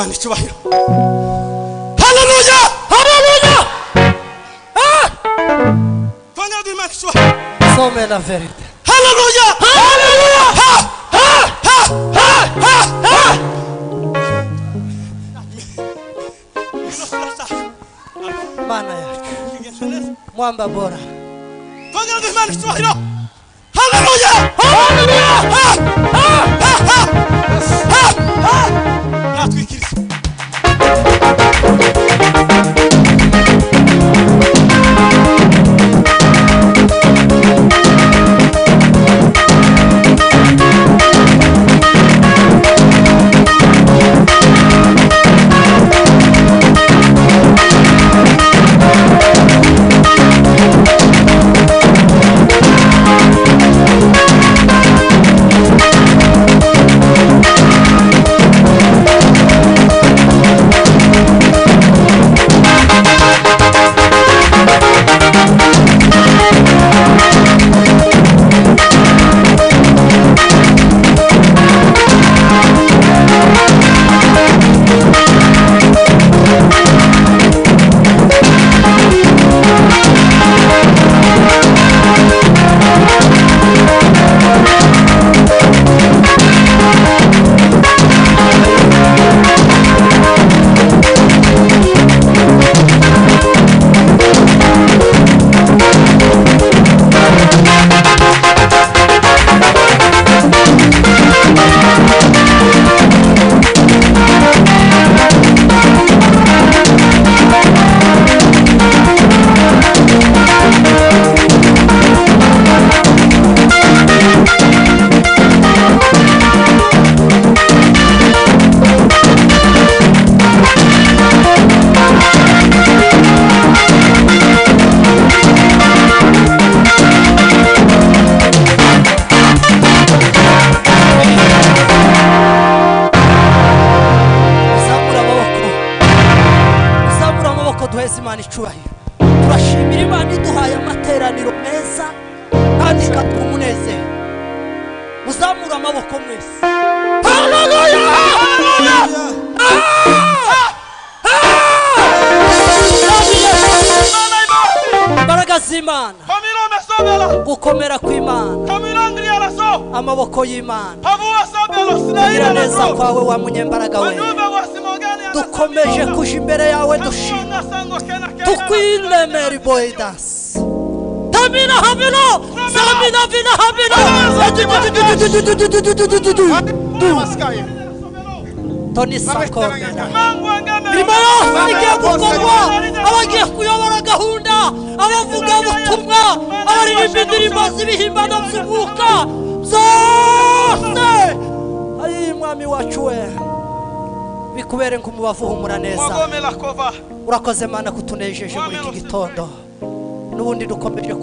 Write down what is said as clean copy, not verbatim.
Imana icyubahiro. Haleluya, haleluya. Twongera duha Imana icyubahiro. Some la vérité. Haleluya, haleluya. Mana yacu. Mwamba bora. Twongera duha Imana icyubahiro. Haleluya, haleluya. Natwikiriza. Imana icyubahiro. Turashimira Imana iduhaye amateraniro meza kandi ikaduha umunezero. Muzamura amaboko mwese. Haleluya, haleluya. Imbaraga z'Imana, gukomera kw'Imana, amaboko y'Imana, kugira neza kwawe wa munyembaraga we. Dukomeje kuja imbere yawe dushima, tukwiremera boydas. Tamina habino, samina vina habino. Tony Sakomena. Rimara igiye gukorwa, abagiye kuyobora gahunda, abavuga ubutumwa, abaririmba indirimbo z'ibihimbano by'umwuka zose. Ayi mwami wacu we, bikubere nk'umubavu humura neza. Urakoze Mana kutunejeje muri iki gitondo, n'ubundi dukomeje